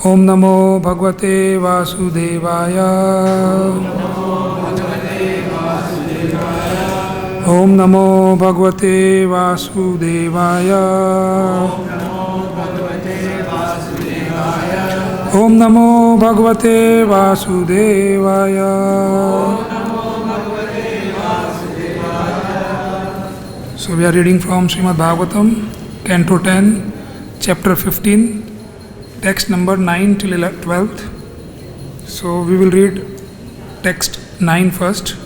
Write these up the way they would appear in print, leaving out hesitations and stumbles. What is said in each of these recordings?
Om Namo Bhagavate Vasudevaya. Om Namo Bhagavate Vasudevaya. Om Namo Bhagavate Vasudevaya. So we are reading from Srimad Bhagavatam, Canto 10, Chapter 15, text number 9 till 12th. So we will read text 9 first.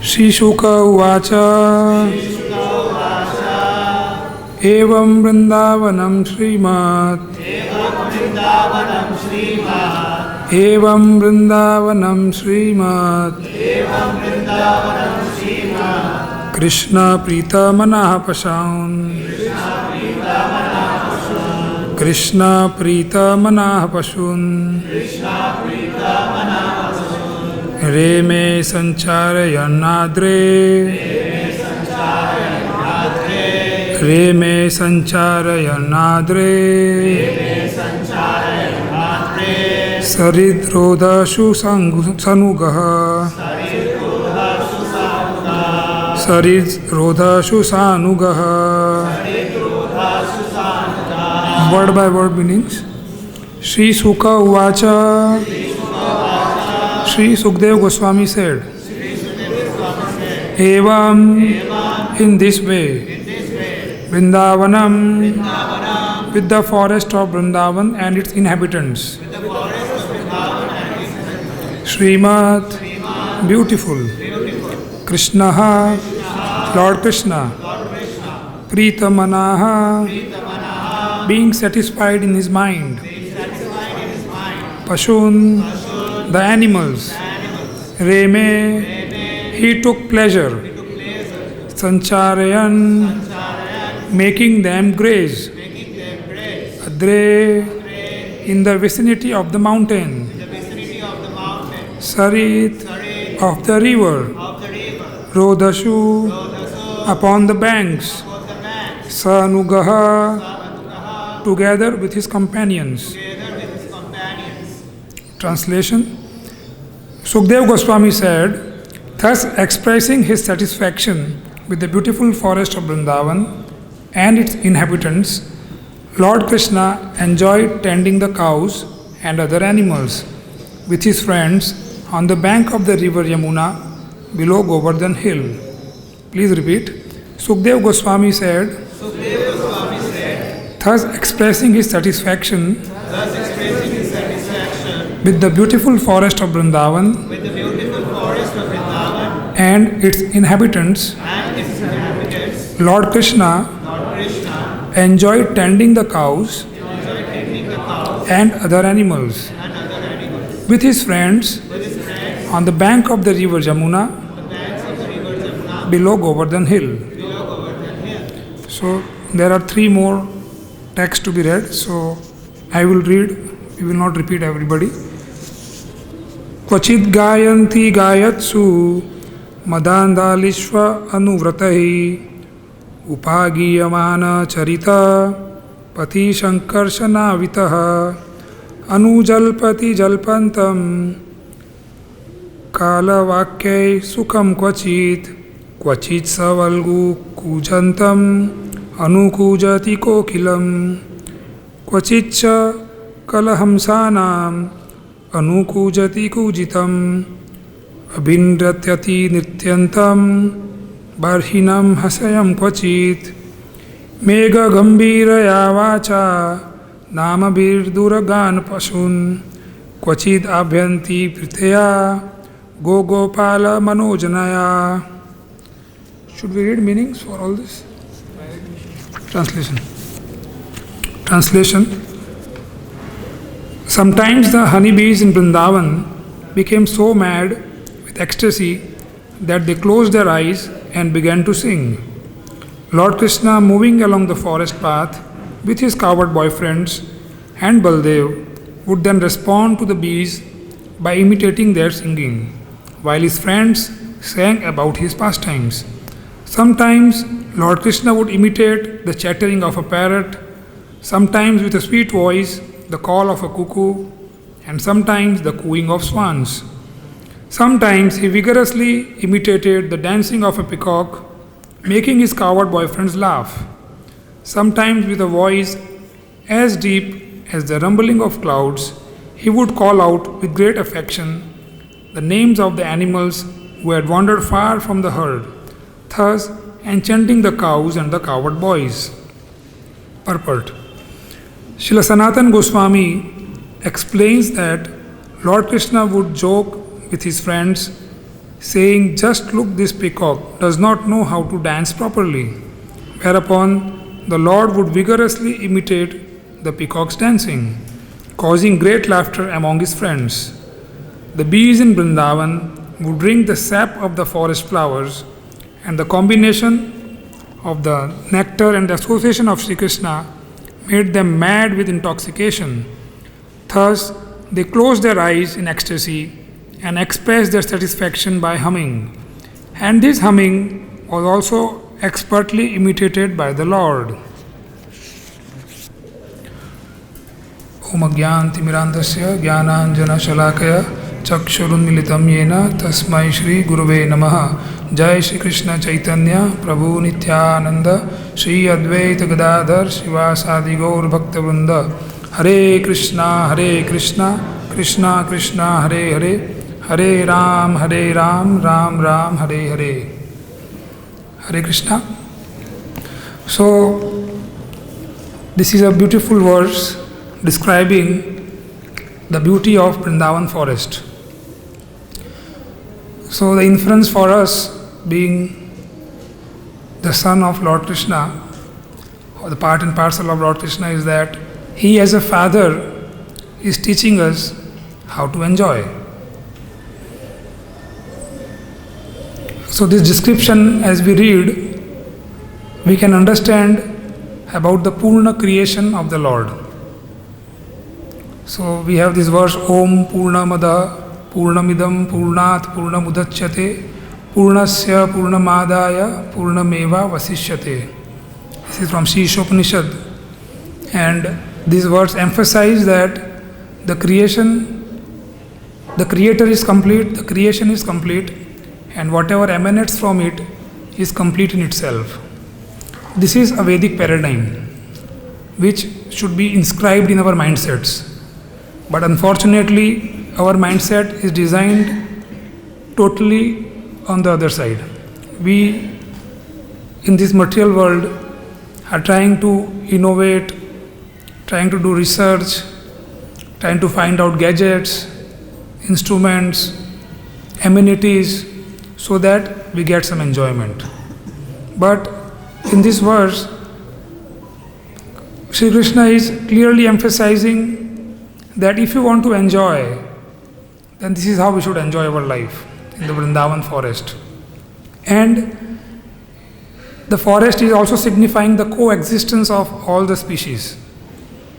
Shri Shuka Uvacha Evam Brindavanam Srimat Evam Brindavanam Srimat Krishna Prita Manah Pashaun Krishna Prita Manah Pashun Reme Sancharayan Adre Reme Sancharayan Adre Saridrodashu Sanugaha Saridrodashu Sanugaha. Word by word meanings. Shri Shuka Uvacha. Shri Sukdev Goswami said, Evam, in this way, Vrindavanam, with the forest of Vrindavan and its inhabitants. Srimat, beautiful. Krishnaha, Lord Krishna. Pritamanaha, being satisfied in his mind. Pashun, the animals. Reme, he took pleasure. Sancharayan, making them graze. Adre, in the vicinity of the mountain. Sarit, of the river. Rodashu, upon the banks. Sanugaha, together with his companions. Translation. Sukdev Goswami said, thus expressing his satisfaction with the beautiful forest of Vrindavan and its inhabitants, Lord Krishna enjoyed tending the cows and other animals with his friends on the bank of the river Yamuna below Govardhan hill. Please repeat. Sukdev Goswami said, thus expressing his satisfaction with the beautiful forest of Vrindavan and its inhabitants, Lord Krishna enjoyed tending the cows and other animals with his friends on the bank of the river Jamuna below Govardhan hill. So there are 3 more texts to be read, so I will read, we will not repeat everybody. Kvachid gayanti gayatsu madandalishva anuvratahi upagiyamana charita pati shankarshana vitaha anujalpati jalpantam kalavakyai sukham kvachit savalgu kujantam anukujati kokilam kvachitcha kalahamsanam anukujati kujitam abhinratyati nityantam barhinam hasayam kvachit mega gambhiraya vacha namabhirduragan pasun kvachid abhyanti prithaya gopala manojanaya. Should we read meanings for all this? Translation. Sometimes the honeybees in Vrindavan became so mad with ecstasy that they closed their eyes and began to sing. Lord Krishna, moving along the forest path with his coward boyfriends and Baldev, would then respond to the bees by imitating their singing, while his friends sang about his pastimes. Sometimes Lord Krishna would imitate the chattering of a parrot, sometimes with a sweet voice the call of a cuckoo, and sometimes the cooing of swans. Sometimes he vigorously imitated the dancing of a peacock, making his coward boyfriends laugh. Sometimes, with a voice as deep as the rumbling of clouds, he would call out with great affection the names of the animals who had wandered far from the herd, thus enchanting the cows and the coward boys. Purport. Srila Sanatana Goswami explains that Lord Krishna would joke with his friends, saying, "Just look, this peacock does not know how to dance properly," whereupon the Lord would vigorously imitate the peacock's dancing, causing great laughter among his friends. The bees in Brindavan would drink the sap of the forest flowers, and the combination of the nectar and the association of Sri Krishna made them mad with intoxication. Thus, they closed their eyes in ecstasy and expressed their satisfaction by humming. And this humming was also expertly imitated by the Lord. Om Ajnanatimirandasya Jnananjana Shalakaya Chakshurunmilitam Yena Tasmai Shri Guruve Namaha. Jai Shri Krishna Chaitanya Prabhu Nityananda Shri Advaita Gadadhar Shivasadi Gaur Bhakta Vrinda. Hare Krishna Krishna Krishna Hare Hare Hare Ram, Ram Ram, Hare Hare. Hare Krishna. So, this is a beautiful verse describing the beauty of Brindavan Forest. So, the inference for us, being the son of Lord Krishna, or the part and parcel of Lord Krishna, is that he as a father is teaching us how to enjoy. So this description, as we read, we can understand about the Purna creation of the Lord. So we have this verse, Om Purnamada Purnamidam Purnat Purnamudachyate Purnasya Purnamadaya Purnameva Vasishyate. This is from śrīḥ Upanishad. And these words emphasize that the Creator is complete, the creation is complete, and whatever emanates from it is complete in itself. This is a Vedic paradigm which should be inscribed in our mindsets. But unfortunately, our mindset is designed totally on the other side. We, in this material world, are trying to innovate, trying to do research, trying to find out gadgets, instruments, amenities, so that we get some enjoyment. But in this verse, Sri Krishna is clearly emphasizing that if you want to enjoy, then this is how we should enjoy our life in the Brindavan forest. And the forest is also signifying the coexistence of all the species.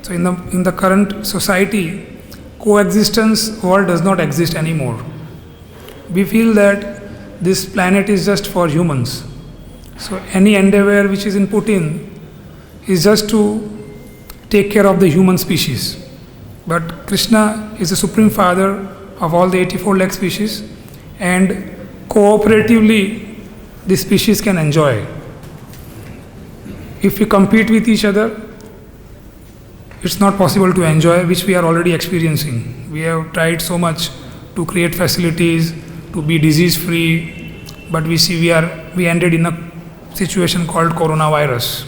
So in the current society, coexistence word does not exist anymore. We feel that this planet is just for humans. So any endeavor which is put in is just to take care of the human species. But Krishna is the Supreme Father of all the 84 lakh species, and cooperatively the species can enjoy. If we compete with each other, it's not possible to enjoy, which we are already experiencing. We have tried so much to create facilities, to be disease-free, but we see we ended in a situation called coronavirus.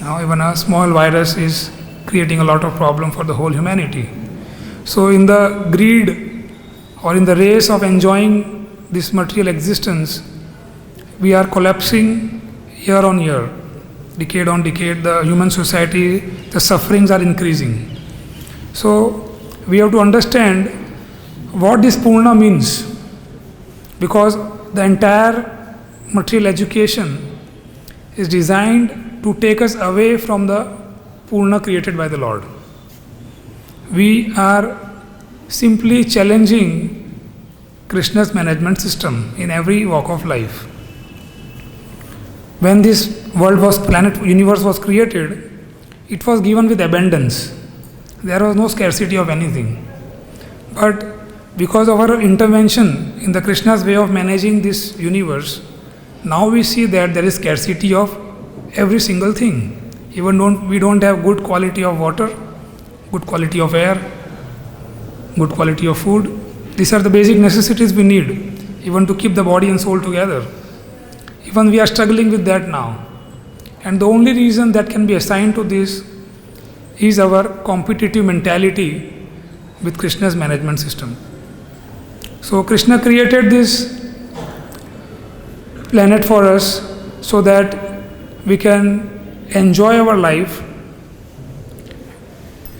Now even a small virus is creating a lot of problem for the whole humanity. So in the greed or in the race of enjoying this material existence, we are collapsing year on year, decade on decade. The human society, the sufferings are increasing. So we have to understand what this Purna means, because the entire material education is designed to take us away from the Purna created by the Lord. We are simply challenging Krishna's management system in every walk of life. When this universe was created, it was given with abundance. there was no scarcity of anything. But because of our intervention in the Krishna's way of managing this universe, now we see that there is scarcity of every single thing. Even we don't have good quality of water, good quality of air, good quality of food. These are the basic necessities we need, even to keep the body and soul together. Even we are struggling with that now. And the only reason that can be assigned to this is our competitive mentality with Krishna's management system. So Krishna created this planet for us so that we can enjoy our life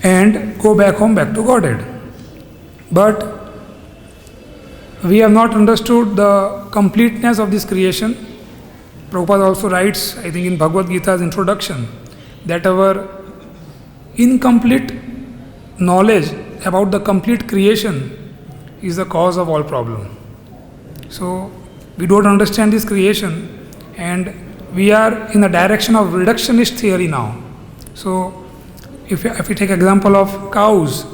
and go back home, back to Godhead. But we have not understood the completeness of this creation. Prabhupada also writes, I think in Bhagavad Gita's introduction, that our incomplete knowledge about the complete creation is the cause of all problem. So we don't understand this creation, and we are in the direction of reductionist theory now. So if we take example of cows,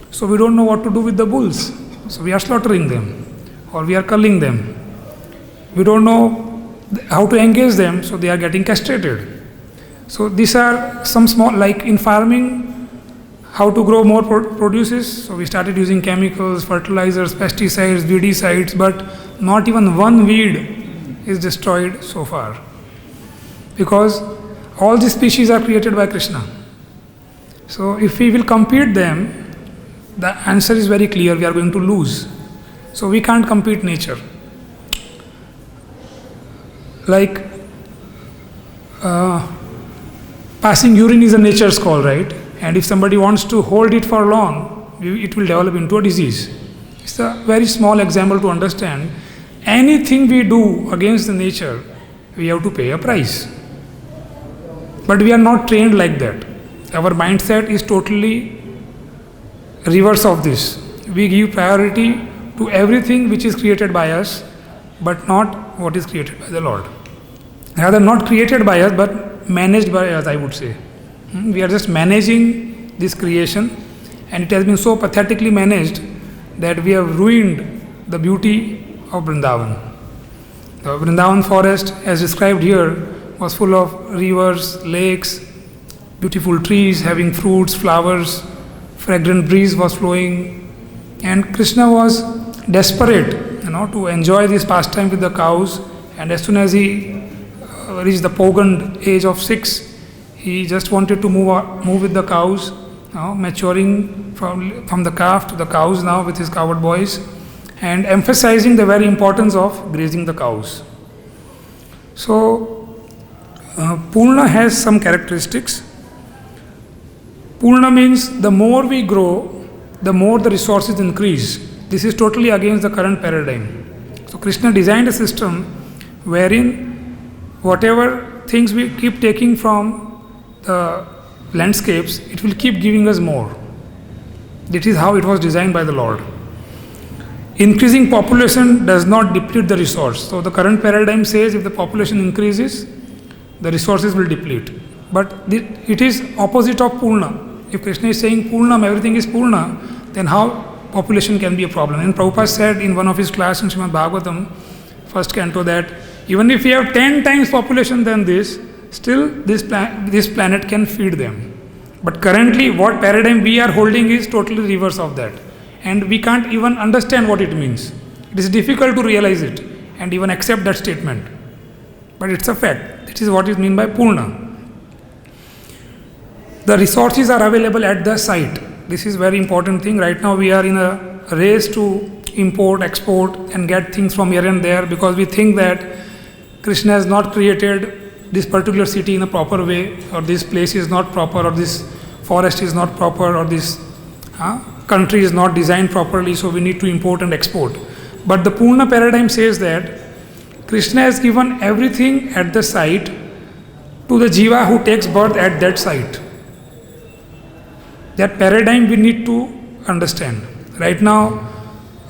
so we don't know what to do with the bulls. So we are slaughtering them, or we are culling them. We don't know how to engage them, so they are getting castrated. So these are some small, like in farming, how to grow more produces. So we started using chemicals, fertilizers, pesticides, weedicides, but not even one weed is destroyed so far. Because all these species are created by Krishna. So if we will compete them, the answer is very clear, we are going to lose. So we can't compete nature. Like passing urine is a nature's call, right? And if somebody wants to hold it for long, it will develop into a disease. It's a very small example to understand. Anything we do against the nature, we have to pay a price. But we are not trained like that. Our mindset is totally reverse of this. We give priority to everything which is created by us, but not what is created by the Lord. Rather, not created by us, but managed by us, I would say. We are just managing this creation, and it has been so pathetically managed that we have ruined the beauty of Brindavan. The Brindavan Forest, as described here, was full of rivers, lakes, beautiful trees having fruits, flowers, fragrant breeze was flowing, and Krishna was desperate, to enjoy this pastime with the cows. And as soon as he reached the pagan age of 6, he just wanted to move with the cows, maturing from the calf to the cows now with his cowherd boys, and emphasizing the very importance of grazing the cows. So Purna has some characteristics. Purna means the more we grow, the more the resources increase. This is totally against the current paradigm. So Krishna designed a system wherein whatever things we keep taking from the landscapes, it will keep giving us more. That is how it was designed by the Lord. Increasing population does not deplete the resource. So the current paradigm says if the population increases, the resources will deplete. But it is opposite of Purna. If Krishna is saying Purnam, everything is Purna, then how population can be a problem? And Prabhupada said in one of his classes in Srimad Bhagavatam, first canto, that even if we have 10 times population than this, still this planet can feed them. But currently what paradigm we are holding is totally reverse of that. And we can't even understand what it means. It is difficult to realize it and even accept that statement. But it's a fact. That is what is meant by Purna. The resources are available at the site. This is very important thing. Right now we are in a race to import, export and get things from here and there because we think that Krishna has not created this particular city in a proper way, or this place is not proper, or this forest is not proper, or this country is not designed properly, so we need to import and export. But the Purna paradigm says that Krishna has given everything at the site to the jiva who takes birth at that site. That paradigm we need to understand. Right now,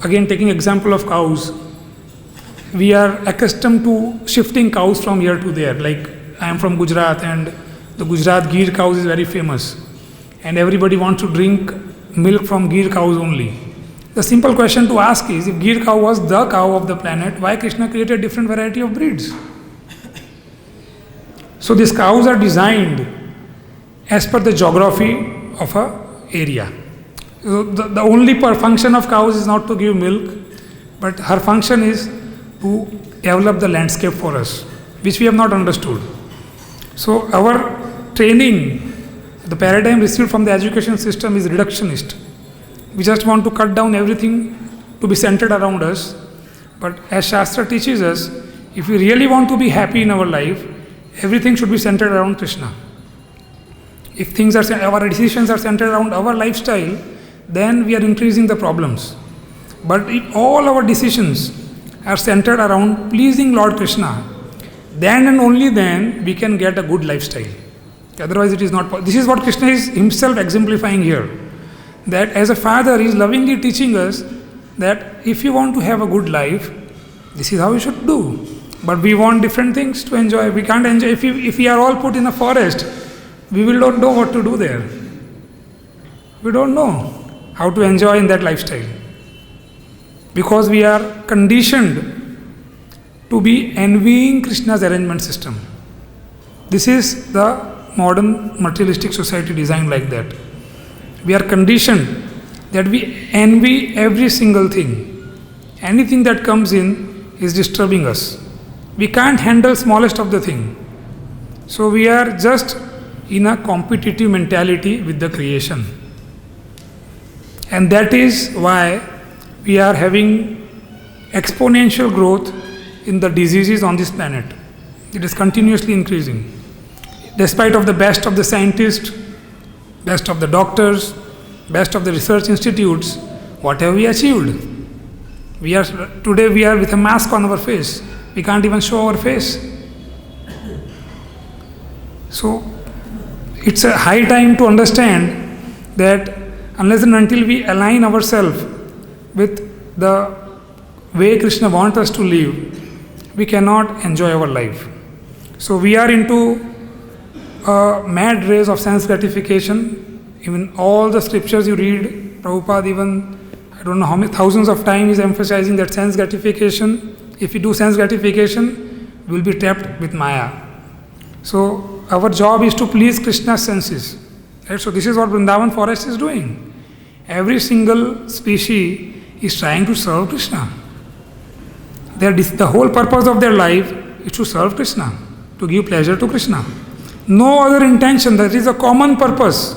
again taking example of cows, we are accustomed to shifting cows from here to there. Like I am from Gujarat and the Gujarat Gir cows is very famous. and everybody wants to drink milk from Gujarat cows only. The simple question to ask is, if Gujarat cow was the cow of the planet, why Krishna created different variety of breeds? So these cows are designed as per the geography of a area. So the only function of cows is not to give milk, but her function is to develop the landscape for us, which we have not understood. So our training, the paradigm received from the education system is reductionist. We just want to cut down everything to be centered around us. But as Shastra teaches us, if we really want to be happy in our life, everything should be centered around Krishna. If our decisions are centered around our lifestyle, then we are increasing the problems. But if all our decisions are centered around pleasing Lord Krishna, then and only then we can get a good lifestyle. Otherwise it is not possible. This is what Krishna is himself exemplifying here. That as a father he is lovingly teaching us that if you want to have a good life, this is how you should do. But we want different things to enjoy. We can't enjoy. If we are all put in a forest, we will not know what to do there. We don't know how to enjoy in that lifestyle. Because we are conditioned to be envying Krishna's arrangement system. This is the modern materialistic society designed like that. We are conditioned that we envy every single thing. Anything that comes in is disturbing us. We can't handle smallest of the thing. So we are just in a competitive mentality with the creation. And that is why we are having exponential growth in the diseases on this planet. It is continuously increasing. Despite of the best of the scientists, best of the doctors, best of the research institutes, what have we achieved? Today we are with a mask on our face. We can't even show our face. So it's a high time to understand that unless and until we align ourselves with the way Krishna wants us to live, we cannot enjoy our life. So we are into a mad race of sense gratification. Even all the scriptures you read, Prabhupada even, I don't know how many thousands of times is emphasizing that sense gratification. If we do sense gratification, we will be trapped with Maya. So our job is to please Krishna's senses. Right? So this is what Brindavan Forest is doing. Every single species is trying to serve Krishna. The whole purpose of their life is to serve Krishna, to give pleasure to Krishna. No other intention, that is a common purpose.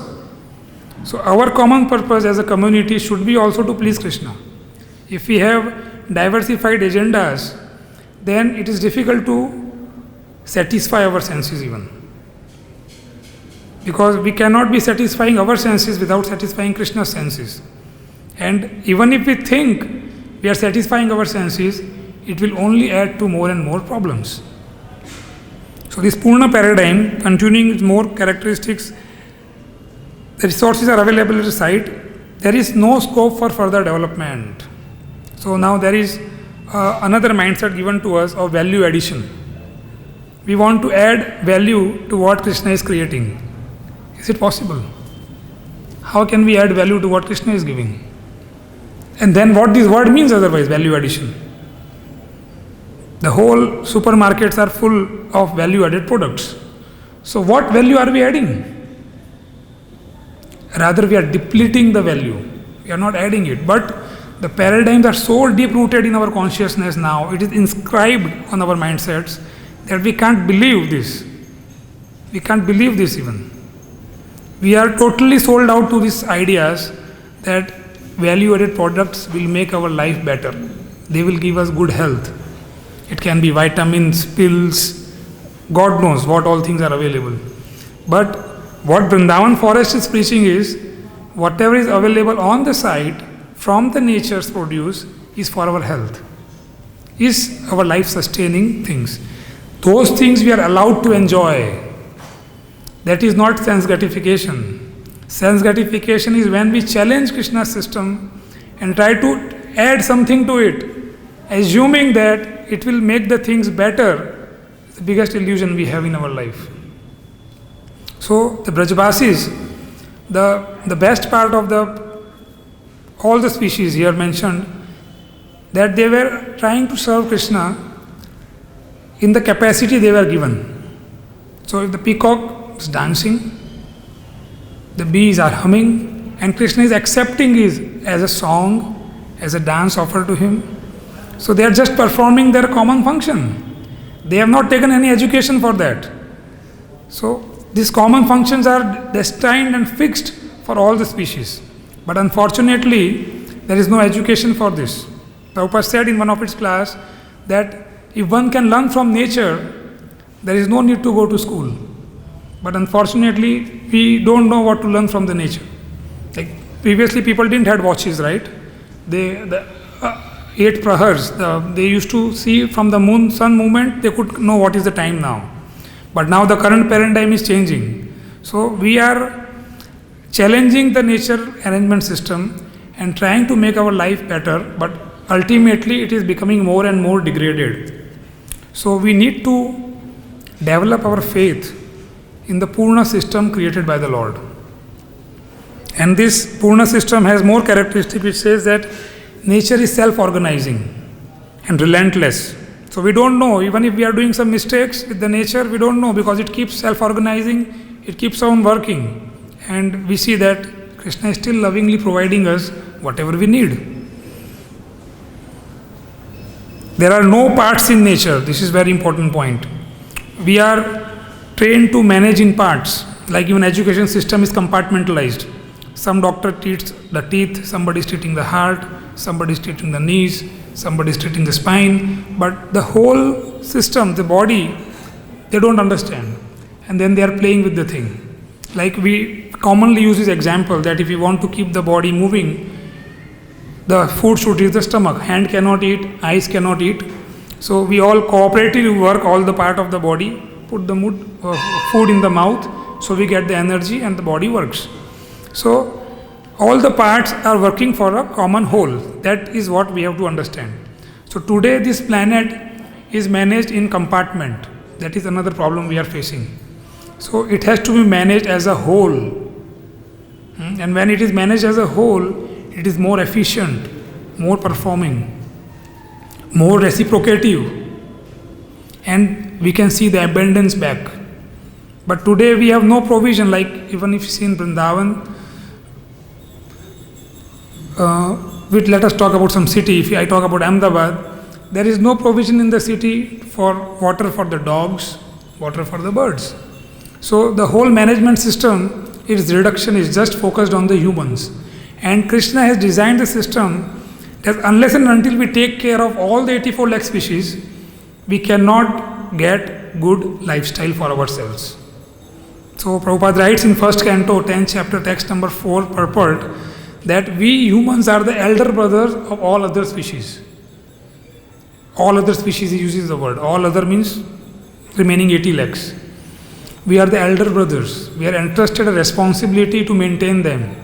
So our common purpose as a community should be also to please Krishna. If we have diversified agendas, then it is difficult to satisfy our senses even. Because we cannot be satisfying our senses without satisfying Krishna's senses. And even if we think we are satisfying our senses, it will only add to more and more problems. So this Purna paradigm, continuing with more characteristics, the resources are available at the site. There is no scope for further development. So now there is another mindset given to us of value addition. We want to add value to what Krishna is creating. Is it possible? How can we add value to what Krishna is giving? And then what this word means otherwise, value addition. The whole supermarkets are full of value-added products. So what value are we adding? Rather, we are depleting the value. We are not adding it. But the paradigms are so deep-rooted in our consciousness now, it is inscribed on our mindsets that we can't believe this. We can't believe this even. We are totally sold out to these ideas that value-added products will make our life better. They will give us good health. It can be vitamins, pills, God knows what all things are available. But what Brindavan Forest is preaching is, whatever is available on the site from the nature's produce is for our health, is our life-sustaining things. Those things we are allowed to enjoy. That is not sense gratification. Sense gratification is when we challenge Krishna's system and try to add something to it, assuming that it will make the things better. The biggest illusion we have in our life. So the Brajvasis the best part of all the species here mentioned, that they were trying to serve Krishna in the capacity they were given. So if the peacock is dancing, the bees are humming, and Krishna is accepting it as a song, as a dance offered to him. So they are just performing their common function. They have not taken any education for that. So these common functions are destined and fixed for all the species. But unfortunately, there is no education for this. Prabhupada said in one of its class that if one can learn from nature, there is no need to go to school. But unfortunately, we don't know what to learn from the nature. Like previously, people didn't have watches, right? The 8 prahars, they used to see from the sun movement, they could know what is the time now. But now the current paradigm is changing. So we are challenging the nature arrangement system and trying to make our life better, but ultimately it is becoming more and more degraded. So we need to develop our faith in the Purna system created by the Lord. And this Purna system has more characteristic which says that nature is self-organizing and relentless. So we don't know, even if we are doing some mistakes with the nature, we don't know because it keeps self-organizing, it keeps on working. And we see that Krishna is still lovingly providing us whatever we need. There are no parts in nature. This is very important point. We are trained to manage in parts. Like even education system is compartmentalized. Some doctor treats the teeth, somebody is treating the heart, somebody is treating the knees, somebody is treating the spine. But the whole system, the body, they don't understand. And then they are playing with the thing. Like we commonly use this example that if you want to keep the body moving, the food should reach the stomach. Hand cannot eat, eyes cannot eat. So we all cooperatively work all the part of the body, put the food in the mouth, so we get the energy and the body works. So all the parts are working for a common whole. That is what we have to understand. So today this planet is managed in compartment. That is another problem we are facing. So it has to be managed as a whole. And when it is managed as a whole, it is more efficient, more performing, more reciprocative, and we can see the abundance back. But today we have no provision, like even if you see in Vrindavan, let us talk about some city. If I talk about Ahmedabad, there is no provision in the city for water for the dogs, water for the birds. So the whole management system, its reduction is just focused on the humans. And Krishna has designed the system that unless and until we take care of all the 84 lakh species, we cannot get good lifestyle for ourselves. So Prabhupada writes in 1st canto, 10th chapter, text number 4, purport, that we humans are the elder brothers of all other species. All other species, he uses the word. All other means remaining 80 lakhs. We are the elder brothers. We are entrusted a responsibility to maintain them.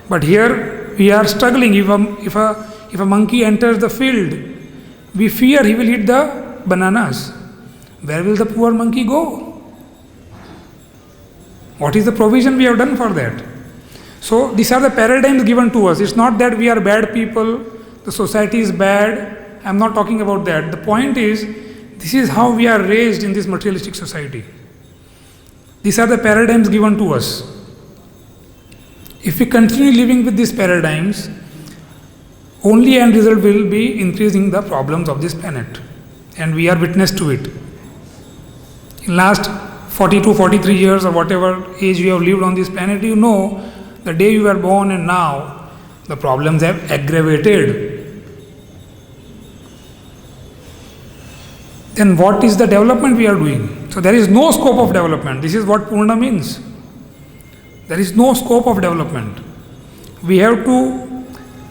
But here we are struggling. If a monkey enters the field, we fear he will eat the bananas. Where will the poor monkey go? What is the provision we have done for that? So these are the paradigms given to us. It's not that we are bad people, the society is bad. I'm not talking about that. The point is, this is how we are raised in this materialistic society. These are the paradigms given to us. If we continue living with these paradigms, only end result will be increasing the problems of this planet. And we are witness to it. In last 42, 43 years or whatever age you have lived on this planet, you know the day you were born and now the problems have aggravated. Then what is the development we are doing? So there is no scope of development. This is what Purna means. There is no scope of development. We have to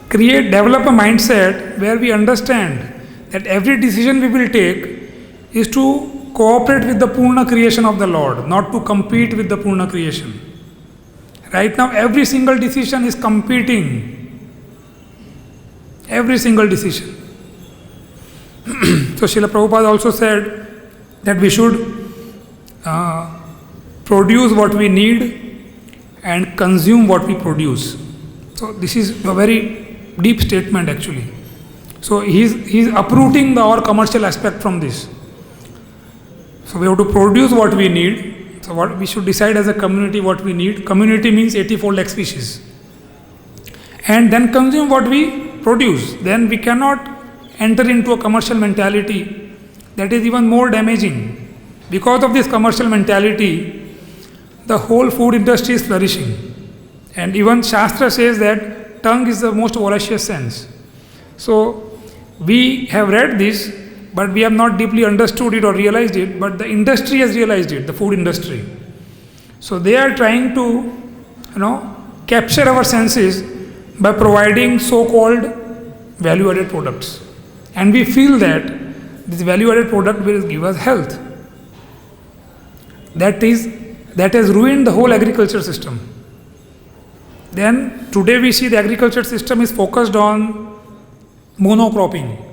develop a mindset where we understand that every decision we will take is to cooperate with the Purna creation of the Lord, not to compete with the Purna creation. Right now, every single decision is competing. Every single decision. So Srila Prabhupada also said that we should produce what we need and consume what we produce. So this is a very deep statement actually. So he's uprooting our commercial aspect from this. So we have to produce what we need. So what we should decide as a community what we need. Community means 80-fold X species. And then consume what we produce. Then we cannot enter into a commercial mentality that is even more damaging. Because of this commercial mentality, the whole food industry is flourishing. And even Shastra says that tongue is the most voracious sense. So we have read this, but we have not deeply understood it or realized it, but the industry has realized it, the food industry. So they are trying to, capture our senses by providing so-called value-added products. And we feel that this value-added product will give us health. That has ruined the whole agriculture system. Then today we see the agriculture system is focused on monocropping.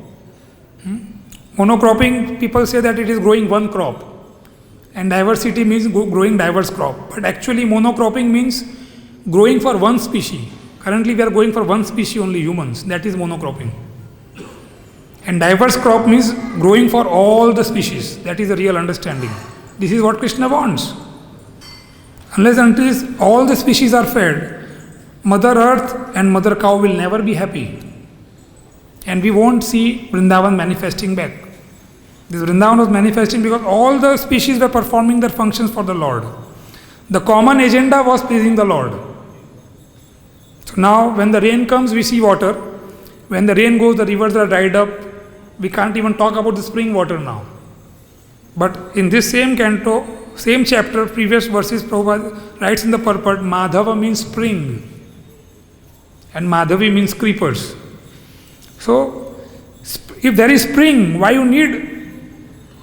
Monocropping, people say that it is growing one crop. And diversity means growing diverse crop. But actually monocropping means growing for one species. Currently we are going for one species only, humans. That is monocropping. And diverse crop means growing for all the species. That is the real understanding. This is what Krishna wants. Unless until all the species are fed, Mother Earth and Mother Cow will never be happy. And we won't see Vrindavan manifesting back. This Vrindavan was manifesting because all the species were performing their functions for the Lord. The common agenda was pleasing the Lord. So now when the rain comes, we see water. When the rain goes, the rivers are dried up. We can't even talk about the spring water now. But in this same canto, same chapter, previous verses, Prabhupada writes in the purport, Madhava means spring. And Madhavi means creepers. So, if there is spring, why you need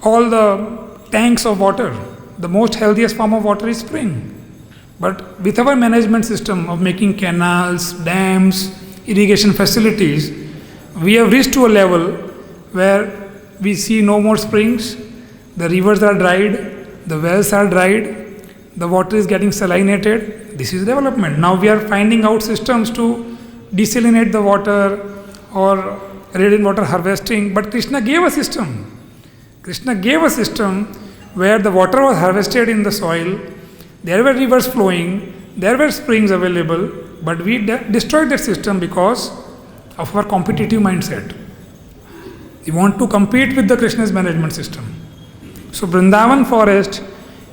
all the tanks of water? The most healthiest form of water is spring. But with our management system of making canals, dams, irrigation facilities, we have reached to a level where we see no more springs, the rivers are dried, the wells are dried, the water is getting salinated. This is development. Now we are finding out systems to desalinate the water or rainwater harvesting, but Krishna gave a system. Krishna gave a system where the water was harvested in the soil, there were rivers flowing, there were springs available, but we destroyed that system because of our competitive mindset. We want to compete with the Krishna's management system. So Brindavan Forest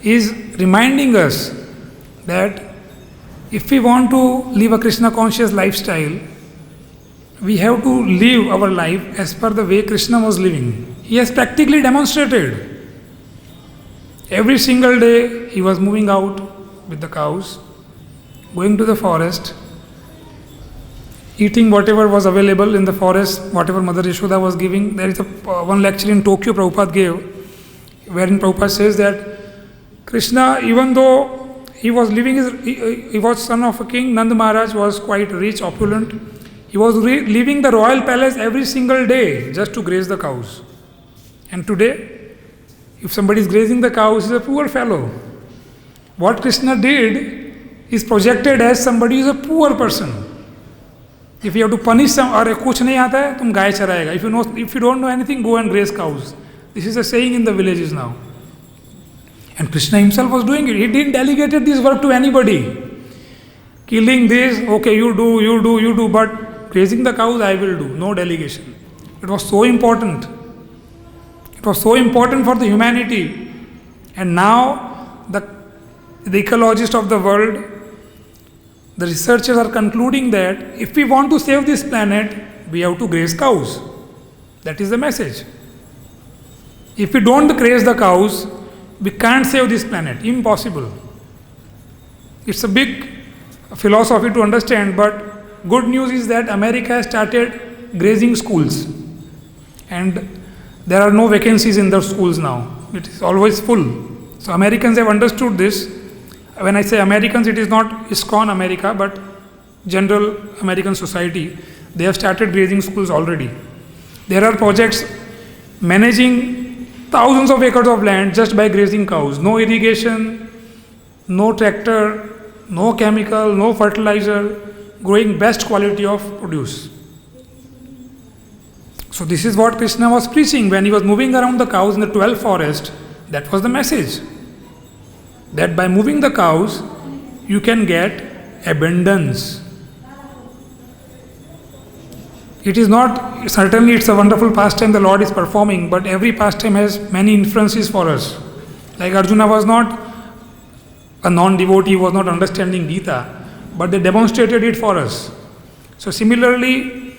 is reminding us that if we want to live a Krishna conscious lifestyle, we have to live our life as per the way Krishna was living. He has practically demonstrated. Every single day he was moving out with the cows, going to the forest, eating whatever was available in the forest, whatever Mother Yashoda was giving. There is one lecture in Tokyo Prabhupada gave, wherein Prabhupada says that Krishna, even though he was he was son of a king, Nand Maharaj was quite rich, opulent. He was leaving the royal palace every single day just to graze the cows. And today, if somebody is grazing the cows, he is a poor fellow. What Krishna did is projected as somebody is a poor person. If you have to punish some, or kuch nahi aata hai, tum gaay charayega. If you don't know anything, go and graze cows. This is a saying in the villages now. And Krishna himself was doing it. He didn't delegate this work to anybody. Killing this, okay, you do, but grazing the cows, I will do. No delegation. It was so important. It was so important for the humanity. And now, the ecologists of the world, the researchers are concluding that if we want to save this planet, we have to graze cows. That is the message. If we don't graze the cows, we can't save this planet. Impossible. It's a big philosophy to understand, but good news is that America has started grazing schools. And there are no vacancies in the schools now. It is always full. So Americans have understood this. When I say Americans, it is not ISKCON America, but general American society. They have started grazing schools already. There are projects managing thousands of acres of land just by grazing cows. No irrigation, no tractor, no chemical, no fertilizer, growing best quality of produce. So this is what Krishna was preaching when he was moving around the cows in the 12 forest. That was the message. That by moving the cows, you can get abundance. It is not, certainly it's a wonderful pastime the Lord is performing, but every pastime has many influences for us. Like Arjuna was not a non-devotee, was not understanding Gita, but they demonstrated it for us. So similarly,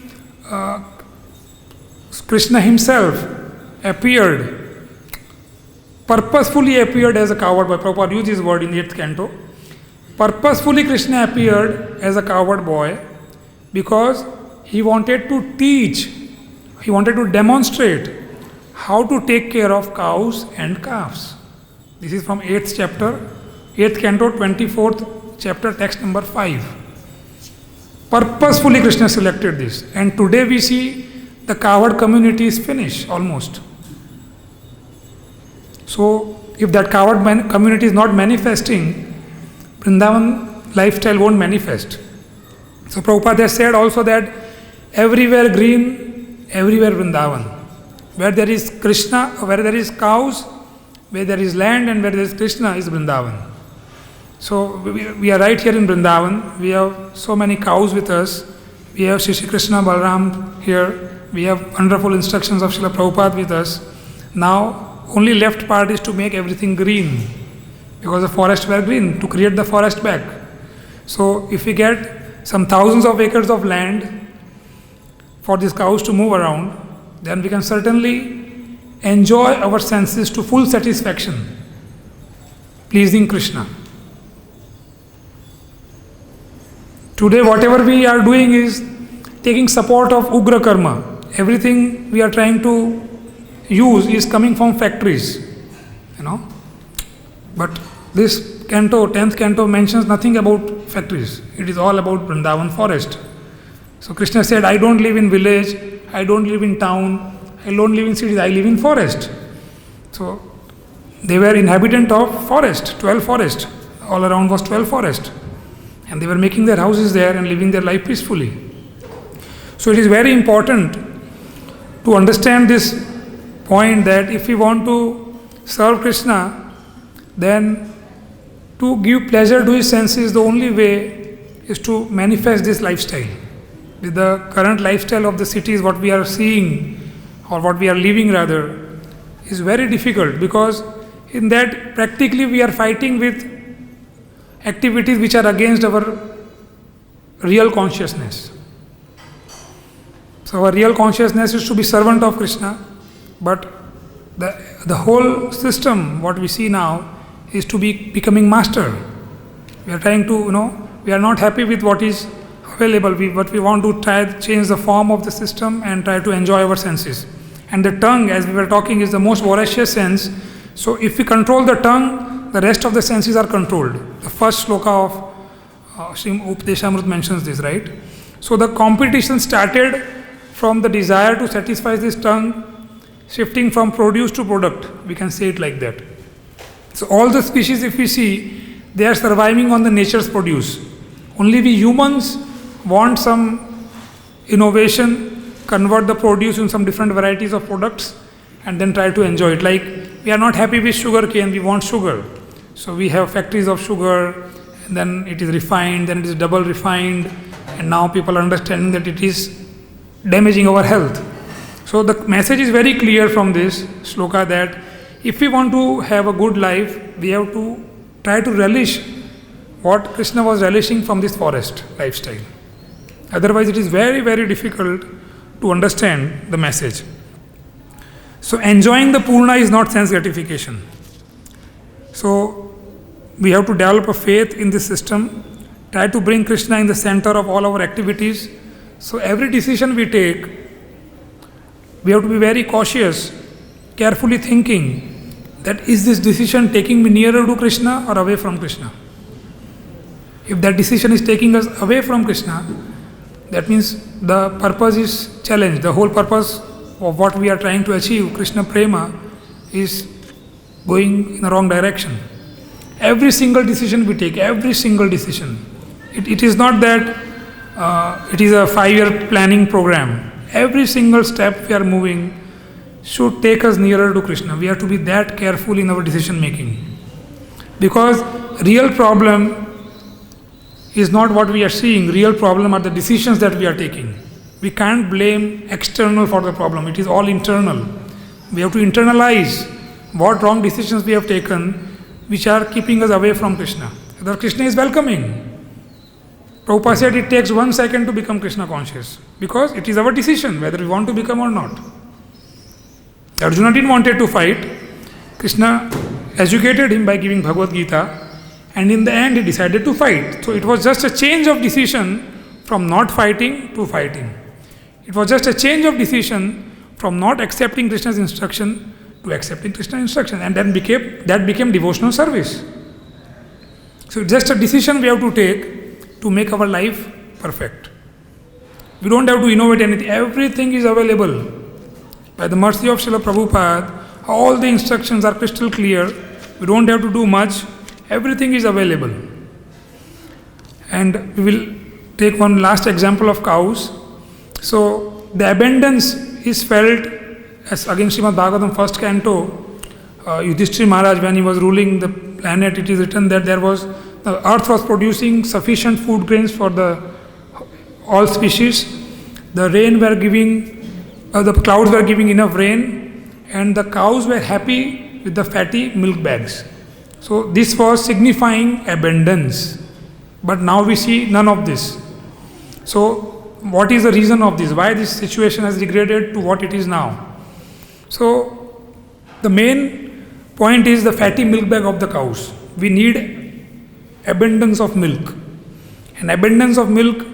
Krishna himself purposefully appeared as a coward boy. Prabhupada used this word in the 8th canto. Purposefully Krishna appeared as a coward boy because he wanted to teach, he wanted to demonstrate how to take care of cows and calves. This is from 8th chapter, 8th canto, 24th chapter, text number 5. Purposefully Krishna selected this. And today we see the coward community is finished almost. So if that coward community is not manifesting, Vrindavan lifestyle won't manifest. So Prabhupada has said also that everywhere green, everywhere Vrindavan. Where there is Krishna, where there is cows, where there is land and where there is Krishna is Vrindavan. So we are right here in Vrindavan. We have so many cows with us. We have Shri Krishna Balaram here. We have wonderful instructions of Srila Prabhupada with us. Now only left part is to make everything green. Because the forests were green, to create the forest back. So if we get some thousands of acres of land for these cows to move around, then we can certainly enjoy our senses to full satisfaction, pleasing Krishna. Today whatever we are doing is taking support of Ugra Karma. Everything we are trying to use is coming from factories, But this canto, 10th canto, mentions nothing about factories. It is all about Brindavan forest. So Krishna said, I don't live in village, I don't live in town, I don't live in cities, I live in forest. So they were inhabitant of forest, 12 forest. All around was 12 forest. And they were making their houses there and living their life peacefully. So it is very important to understand this point that if we want to serve Krishna, then to give pleasure to his senses, the only way is to manifest this lifestyle. With the current lifestyle of the cities, what we are seeing, or what we are living rather, is very difficult, because in that practically we are fighting with activities which are against our real consciousness. So our real consciousness is to be servant of Krishna, but the whole system, what we see now, is to be becoming master. We are trying to, we are not happy with what is available, but we want to try to change the form of the system and try to enjoy our senses. And the tongue, as we were talking, is the most voracious sense. So if we control the tongue, the rest of the senses are controlled. The first sloka of Srimad Upadeshamrut mentions this, right? So the competition started from the desire to satisfy this tongue, shifting from produce to product. We can say it like that. So all the species, if we see, they are surviving on the nature's produce. Only we humans want some innovation, convert the produce in some different varieties of products, and then try to enjoy it. Like, we are not happy with sugar cane, we want sugar. So we have factories of sugar, and then it is refined, then it is double refined, and now people are understanding that it is damaging our health. So the message is very clear from this sloka that if we want to have a good life, we have to try to relish what Krishna was relishing from this forest lifestyle. Otherwise it is very, very difficult to understand the message. So enjoying the Purna is not sense gratification. So we have to develop a faith in this system, try to bring Krishna in the center of all our activities. So every decision we take, we have to be very cautious, carefully thinking that is this decision taking me nearer to Krishna or away from Krishna? If that decision is taking us away from Krishna, that means the purpose is challenged. The whole purpose of what we are trying to achieve, Krishna Prema, is going in the wrong direction. Every single decision we take, every single decision. It is not that it is a 5-year planning program. Every single step we are moving should take us nearer to Krishna. We have to be that careful in our decision making. Because real problem is not what we are seeing. Real problem are the decisions that we are taking. We can't blame external for the problem. It is all internal. We have to internalize what wrong decisions we have taken which are keeping us away from Krishna. Whether Krishna is welcoming. Prabhupada said it takes 1 second to become Krishna conscious because it is our decision whether we want to become or not. Arjuna didn't want to fight. Krishna educated him by giving Bhagavad Gita, and in the end he decided to fight. So it was just a change of decision from not fighting to fighting. It was just a change of decision from not accepting Krishna's instruction to accepting Krishna's instruction, and then that became devotional service. So it's just a decision we have to take to make our life perfect. We don't have to innovate anything. Everything is available. By the mercy of Srila Prabhupada, all the instructions are crystal clear. We don't have to do much. Everything is available. And we will take one last example of cows. So the abundance is felt, as again Srimad Bhagavatam first canto, Yudhishthira Maharaj, when he was ruling the planet, it is written that the earth was producing sufficient food grains for all species. The clouds were giving enough rain, and the cows were happy with the fatty milk bags. So this was signifying abundance. But now we see none of this. So what is the reason of this? Why this situation has degraded to what it is now? So the main point is the fatty milk bag of the cows. We need abundance of milk. And abundance of milk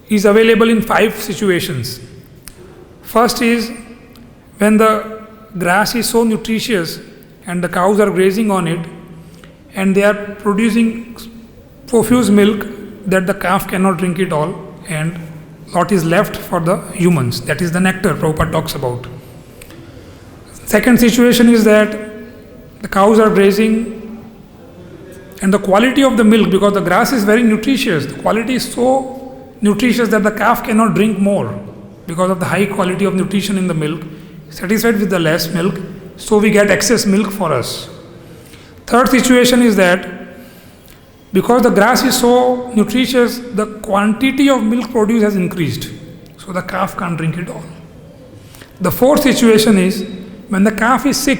is available in 5 situations. First is when the grass is so nutritious and the cows are grazing on it and they are producing profuse milk that the calf cannot drink it all, and lot is left for the humans. That is the nectar Prabhupada talks about. Second situation is that the cows are grazing and the quality of the milk, because the grass is very nutritious, the quality is so nutritious that the calf cannot drink more because of the high quality of nutrition in the milk, satisfied with the less milk, so we get excess milk for us. Third situation is that because the grass is so nutritious, the quantity of milk produced has increased, so the calf can't drink it all. The fourth situation is when the calf is sick,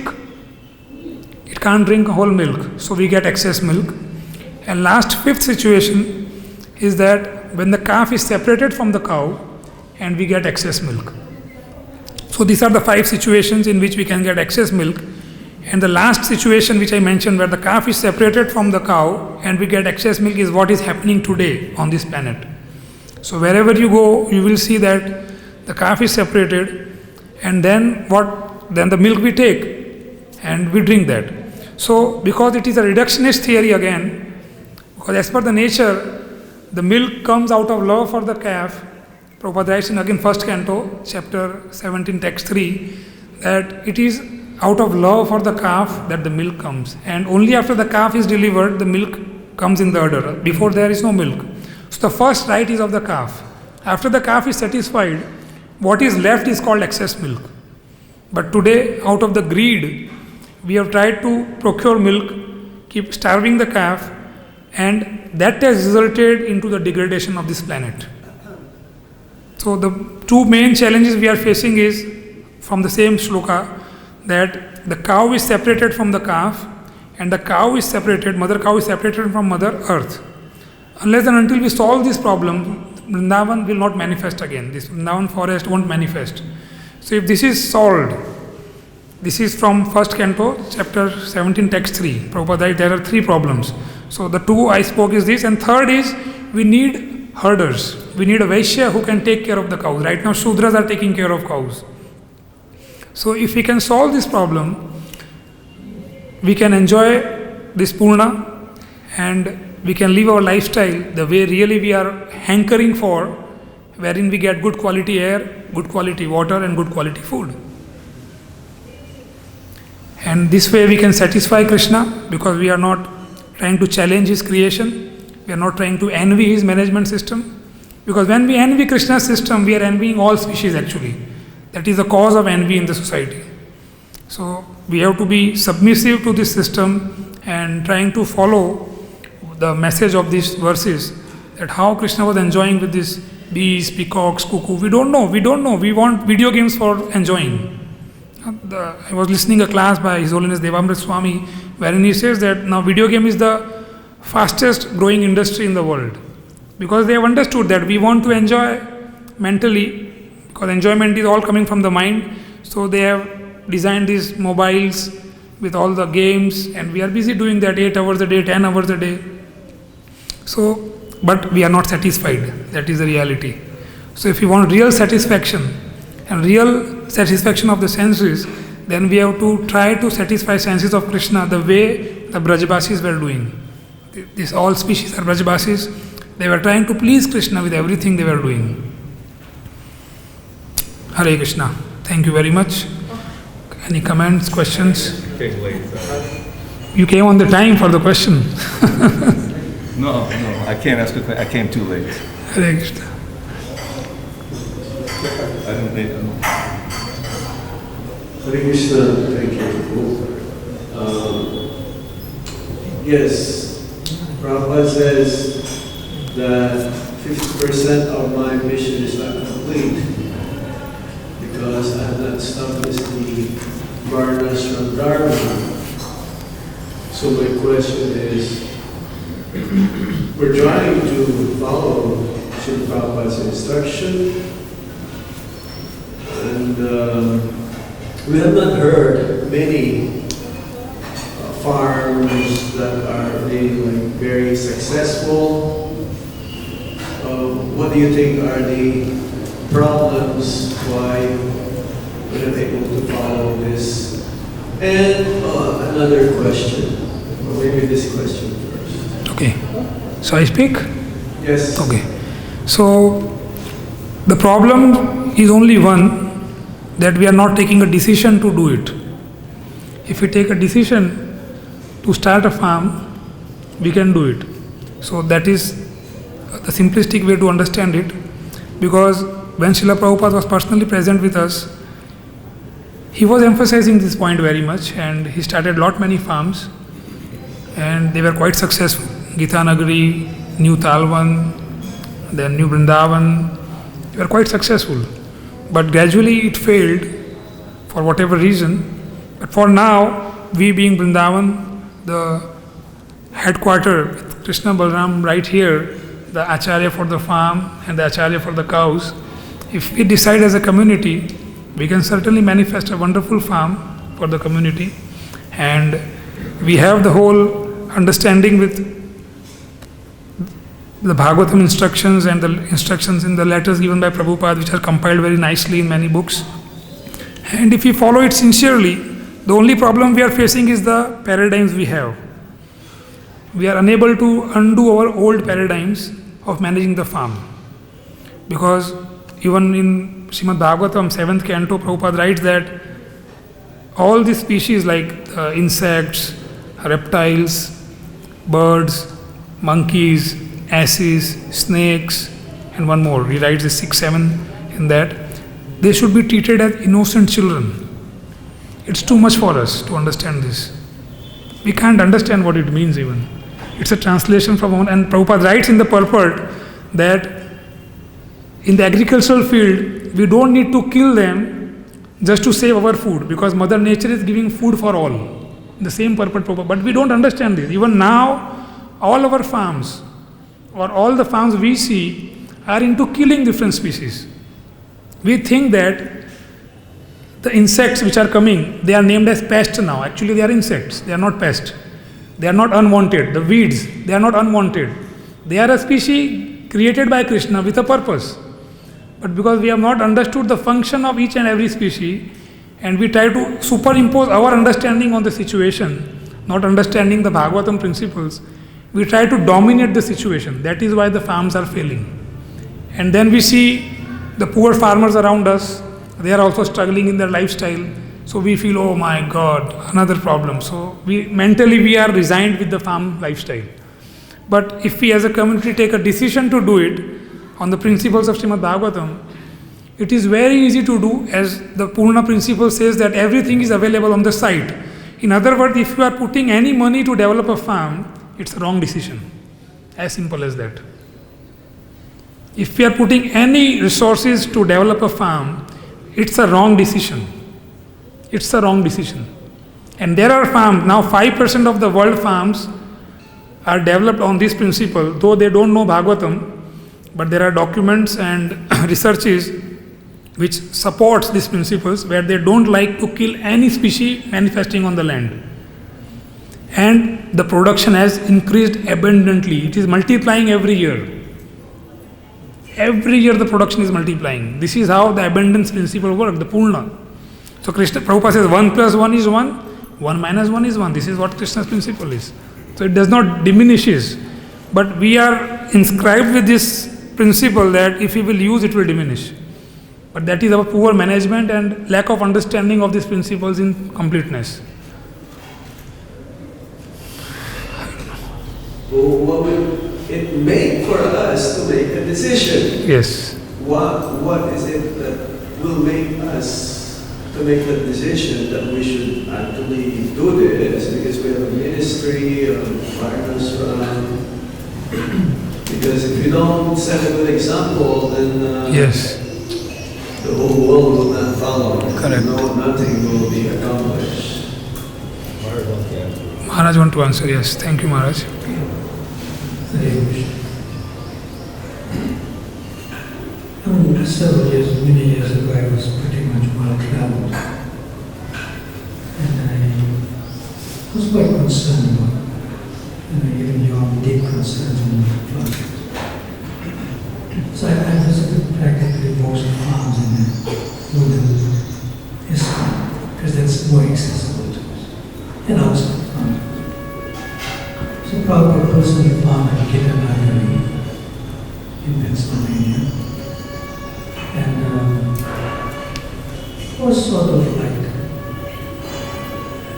it can't drink whole milk, so we get excess milk. And last, fifth situation is that when the calf is separated from the cow and we get excess milk. So these are the 5 situations in which we can get excess milk. And the last situation which I mentioned, where the calf is separated from the cow and we get excess milk, is what is happening today on this planet. So wherever you go, you will see that the calf is separated, and then the milk we take and we drink that. So because it is a reductionist theory again, because as per the nature, the milk comes out of love for the calf. Prabhupada writes in again first canto, chapter 17, text 3, that it is out of love for the calf that the milk comes. And only after the calf is delivered, the milk comes in the udder. Before there is no milk. So the first right is of the calf. After the calf is satisfied, what is left is called excess milk. But today, out of the greed, we have tried to procure milk, keep starving the calf, and that has resulted into the degradation of this planet. So the 2 main challenges we are facing is from the same shloka, that the cow is separated from the calf, and the cow is separated, mother cow is separated from mother earth. Unless and until we solve this problem, Vrindavan will not manifest again. This Brindown Forest won't manifest. So if this is solved, this is from first canto, chapter 17, text 3. Prabhupada, there are 3 problems. So the 2 I spoke is this, and third is we need herders. We need a Vaishya who can take care of the cows. Right now Shudras are taking care of cows. So if we can solve this problem, we can enjoy this Purna and we can live our lifestyle the way really we are hankering for, wherein we get good quality air, good quality water and good quality food. And this way we can satisfy Krishna, because we are not trying to challenge his creation. We are not trying to envy his management system. Because when we envy Krishna's system, we are envying all species actually. That is the cause of envy in the society. So we have to be submissive to this system and trying to follow the message of these verses, that how Krishna was enjoying with these bees, peacocks, cuckoo. We don't know. We want video games for enjoying. I was listening a class by His Holiness Devamrit Swami, wherein he says that now video game is the fastest growing industry in the world, because they have understood that we want to enjoy mentally, because enjoyment is all coming from the mind. So they have designed these mobiles with all the games, and we are busy doing that 8 hours a day, 10 hours a day. So, but we are not satisfied. That is the reality. So if we want real satisfaction and real satisfaction of the senses, then we have to try to satisfy senses of Krishna the way the Brajbasis were doing. These all species are Brajbasis. They were trying to please Krishna with everything they were doing. Hare Krishna. Thank you very much. Any comments, questions? You came on the time for the question. No, I can't ask a question. I came too late. Hare Krishna. I didn't think. Hare Krishna, thank you. Yes, Prabhupada says that 50% of my mission is not complete because I have not established the varnas from Dharma. So my question is, we're trying to follow Srila Prabhupada's instruction, and we have not heard many farms that are really very successful. What do you think are the problems why we're not able to follow this? And another question, or maybe this question first. Okay. So I speak? Yes. Okay. So the problem is only one, that we are not taking a decision to do it. If we take a decision to start a farm, we can do it. So that is the simplistic way to understand it, because when Srila Prabhupada was personally present with us, he was emphasizing this point very much, and he started many farms, and they were quite successful. Gita Nagari, New Talvan, then New Brindavan, they were quite successful. But gradually it failed for whatever reason. But for now, we being Brindavan, the headquarter with Krishna Balram right here, the Acharya for the farm and the Acharya for the cows, if we decide as a community, we can certainly manifest a wonderful farm for the community. And we have the whole understanding with the Bhagavatam instructions and the instructions in the letters given by Prabhupada, which are compiled very nicely in many books. And if we follow it sincerely, the only problem we are facing is the paradigms we have. We are unable to undo our old paradigms of managing the farm. Because even in Srimad Bhagavatam, 7th canto, Prabhupada writes that all these species like insects, reptiles, birds, monkeys, asses, snakes, and one more, he writes the 6, 7 in that, they should be treated as innocent children. It's too much for us to understand this. We can't understand what it means even. It's a translation from one, and Prabhupada writes in the purport that in the agricultural field, we don't need to kill them just to save our food, because Mother Nature is giving food for all. The same purport, Prabhupada. But we don't understand this. Even now, all our farms, or all the farms we see, are into killing different species. We think that the insects which are coming, they are named as pest now. Actually, they are insects. They are not pest. They are not unwanted. The weeds, they are not unwanted. They are a species created by Krishna with a purpose. But because we have not understood the function of each and every species, and we try to superimpose our understanding on the situation, not understanding the Bhagavatam principles, we try to dominate the situation. That is why the farms are failing. And then we see the poor farmers around us, they are also struggling in their lifestyle. So we feel, oh my God, another problem. So mentally we are resigned with the farm lifestyle. But if we as a community take a decision to do it on the principles of Srimad Bhagavatam, it is very easy to do, as the Purna principle says that everything is available on the site. In other words, if you are putting any money to develop a farm, it's a wrong decision. As simple as that. If we are putting any resources to develop a farm, it's a wrong decision. It's a wrong decision. And there are farms, now 5% of the world farms are developed on this principle, though they don't know Bhagavatam, but there are documents and researches which supports these principles, where they don't like to kill any species manifesting on the land. And the production has increased abundantly. It is multiplying every year. Every year the production is multiplying. This is how the abundance principle works, the Purna. So Prabhupada says 1 plus 1 is 1, 1 minus 1 is 1. This is what Krishna's principle is. So it does not diminishes. But we are inscribed with this principle that if we will use, it will diminish. But that is our poor management and lack of understanding of these principles in completeness. Well, what would it make for us to make a decision? Yes. What is it that will make us to make the decision that we should actually do this? Because we have a ministry of partners around. Because if you don't set a good example, then Yes. the whole world will not follow. Correct. No, nothing will be accomplished. Maharaj want to answer, yes. Thank you, Maharaj. Several years, many years ago, I was pretty much well traveled. And I was quite concerned about, even your deep concerns in the project. So I visited practically most farms in the northern Islam, because that's more accessible to us. And also farms. So probably a personal farm at Gujarat in Pennsylvania. And was sort of like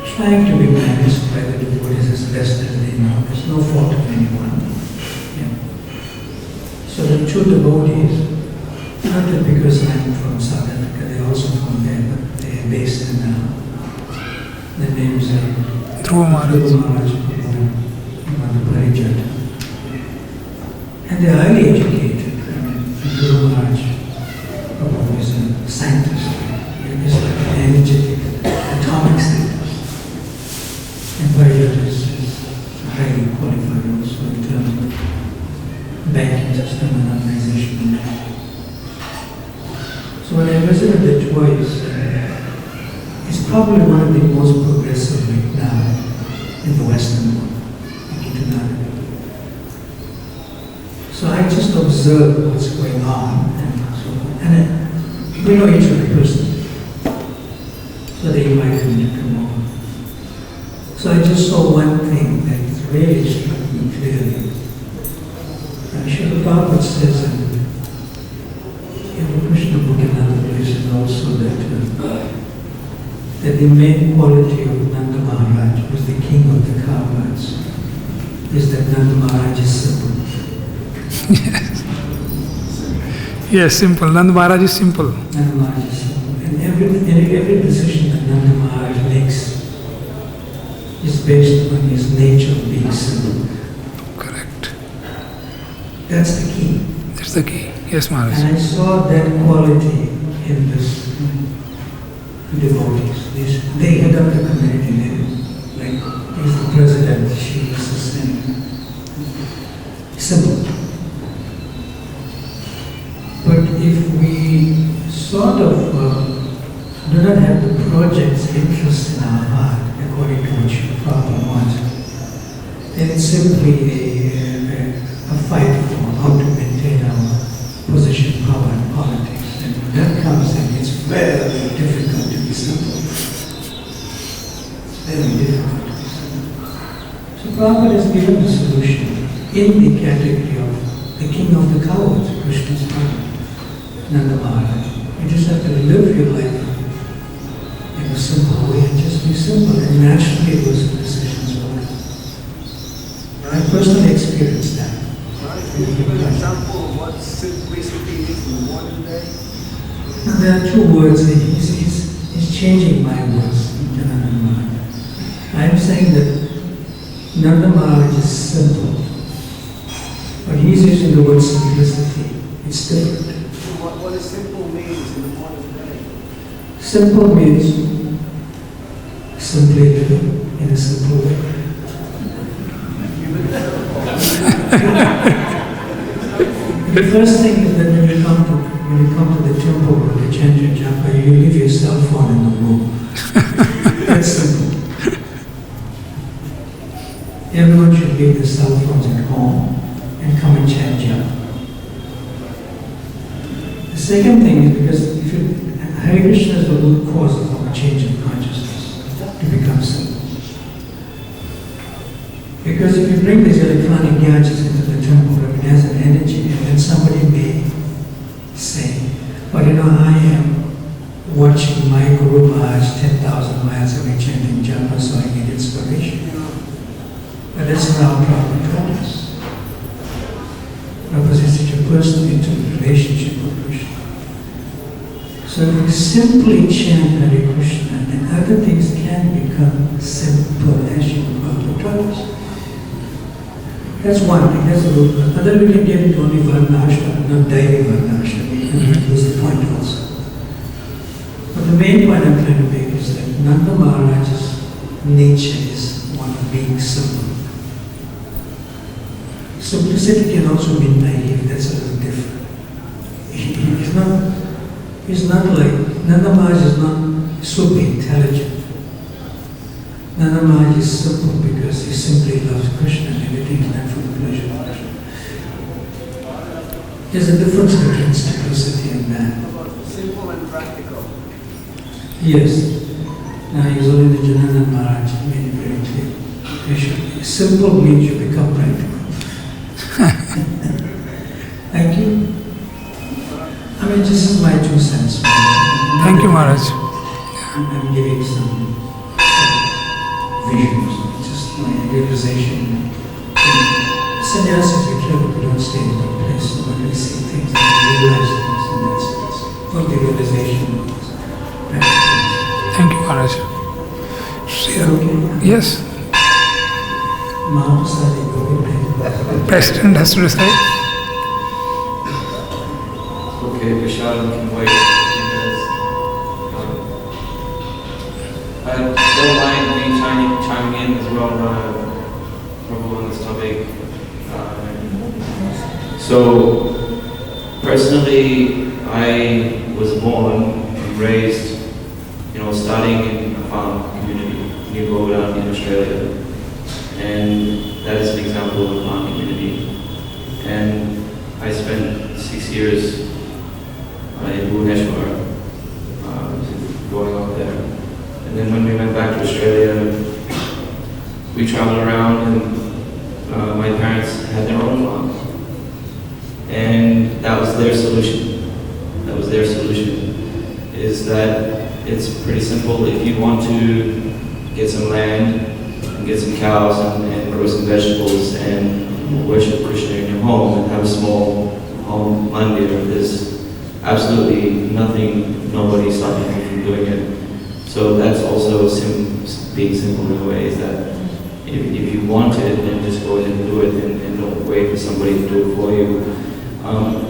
trying to be managed by the devotees as best as they know. There's no fault of anyone. Yeah. So the two devotees, not that because I'm from South Africa, they're also from there, but they're based in the names are Dhruva Maharaj. And they're highly educated. Dhruva Maharaj is a scientist. He's like an energetic, atomic scientist. And Bhujayor is highly qualified also in terms of banking system and organization. So when I visited the twice, it's probably one of the most progressive right now in the Western world. So I just observed what's going on, and we know each other personally. So they invited me to come over. So I just saw one thing that really struck me clearly. Srila Prabhupada says in the Krishna book and other places also that the main quality of Nanda Maharaj, who was the king of the Cows, is that Nanda Maharaj is simple. Yes. Yes, simple. Nanda Maharaj is simple. Nanda Maharaj is simple. And every decision that Nanda Maharaj makes is based on his nature of being simple. Correct. That's the key. That's the key. Yes, Maharaj. And I saw that quality in this devotees. They head up the community. Like, he's the president, she is the senator. Simple. But if we sort of do not have the project's interest in our heart, according to what your Prabhupada wants, then it's simply a fight for how to maintain our position, power, and politics. And when that comes in, it's very difficult to be simple. It's very difficult to be simple. So Prabhupada has given the solution in the category of the king of the cows, Krishna's father, Nanda Maharaj. You just have to live your life in a simple simple, and naturally those decisions will come. I personally experienced that. Can you give an example of what simplicity is in modern day? Now, there are two words. He's changing my words. I'm saying that Nanda is simple, but he's using the word simplicity. It's different. So what does simple means in the modern day? Simple means simply living in a simple way. The first thing is that when you come to the temple or the chant your japa, you leave your cell phone in the room. That's simple. Everyone should leave their cell phones at home and come and chant japa. The second thing is because Hare Krishna is the root cause of our change of consciousness to become simple. Because if you bring these electronic gadgets into the temple, it has an energy, and then somebody may say, well, I am watching my Guru Maharaj 10,000 miles away chanting japa, so I need inspiration. But that's not our proper practice. Because it's such a personal, intimate relationship with Krishna. So if we simply chant Hare Krishna, then other things can become simple as you go about the practice. That's one thing, that's the root cause. Other we can get into only Varna Ashrama, not daily Varna Ashrama. That's the point also. But the main point I'm trying to make is that Nanda Maharaj's nature is one of being simple. Simplicity can also be naive, that's a little different. He's not like, Nanda Maharaj is not super intelligent. Nanda Maharaj is simple because he simply loves Krishna and everything is done for the pleasure of Krishna. There's a difference between simplicity and that. Simple and practical. Yes. Now he's only the Janana Maharaj made it very clear. Simple means you become practical. Thank you. I mean, this is my 2 cents. Thank you, Maharaj. I'm giving some visions, just my realization. Sannyasis are clever, we don't stay in one place, so when we see things, we realize things, and that's what the realization is. Thank you, Maharaj. Okay. Yes, Mahaprasadi Gopyo. President has to decide. Okay, Vishal can wait because I don't mind me chiming in as well, Prabhu, on this topic. So, personally, I was born and raised, starting in a farm community, New Bhujayor in Australia. And that is an example of a farm community. And I spent 6 years in Bhubaneswar, growing up there. And then when we went back to Australia, we traveled around and my parents had their own farms. And that was their solution. Is that it's pretty simple. If you want to get some land, and get some cows and grow some vegetables and worship Krishna in your home and have a small home mandir, there's absolutely nobody stopping you from doing it. So that's also being simple in a way, is that if you want it, then just go ahead and do it and don't wait for somebody to do it for you.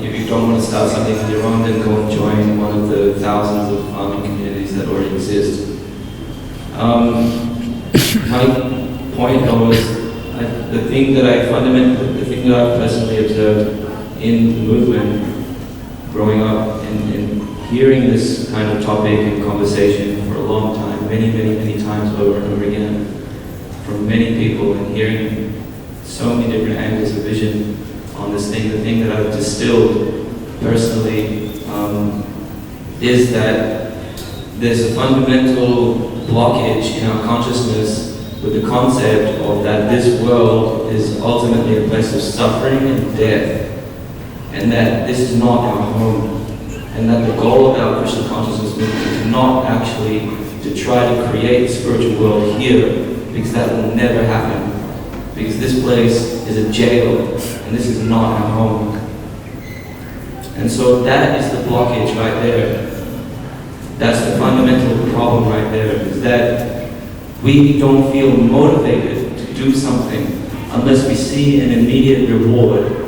If you don't want to start something on your own, then go and join one of the thousands of farming communities that already exist. My point though is the thing that I personally observed in the movement, growing up and hearing this kind of topic and conversation for a long time, many times over and over again, from many people, and hearing so many different angles of vision on this thing, the thing that I've distilled personally is that there's a fundamental blockage in our consciousness with the concept of that this world is ultimately a place of suffering and death, and that this is not our home, and that the goal of our Krishna consciousness movement is to not actually to try to create the spiritual world here, because that will never happen. Because this place is a jail, and this is not our home. And so that is the blockage right there. That's the fundamental problem right there, is that we don't feel motivated to do something unless we see an immediate reward.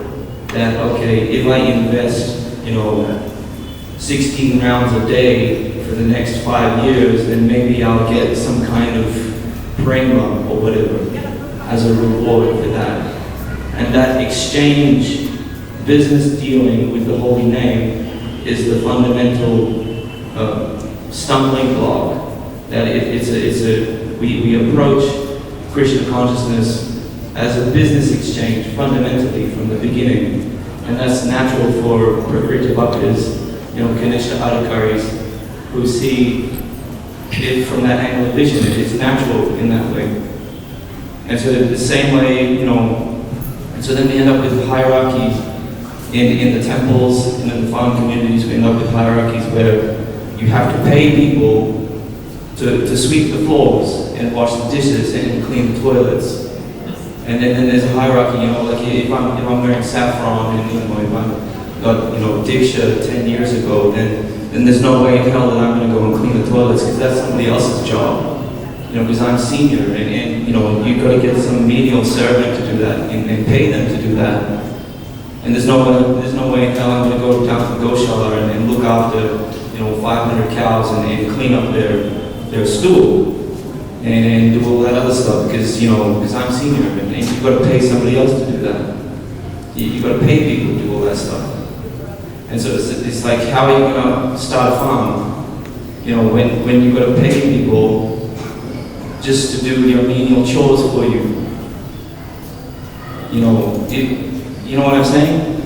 That, okay, if I invest, 16 rounds a day for the next 5 years, then maybe I'll get some kind of tṛṇa or whatever as a reward for that. And that exchange, business dealing with the holy name, is the fundamental stumbling block. That we approach Krishna consciousness as a business exchange fundamentally from the beginning. And that's natural for karajābhimṛṣṭāḥ, Kanishta adhikaris, who see it from that angle of vision. It's natural in that way. And so the same way, and so then we end up with hierarchies in the temples and in the farm communities. We end up with hierarchies where you have to pay people to sweep the floors and wash the dishes and clean the toilets. And then there's a hierarchy, like if I'm wearing saffron and if I've got diksha 10 years ago, then there's no way in hell that I'm going to go and clean the toilets, because that's somebody else's job. Because I'm senior, and you've got to get some menial servant to do that and pay them to do that. And there's no way in hell I'm going to go down to the goshala and look after 500 cows and clean up their stool and do all that other stuff, because I'm senior, and you've got to pay somebody else to do that. You've got to pay people to do all that stuff. And so it's like, how are you going to start a farm? When you've got to pay people just to do your menial chores for you. You know what I'm saying?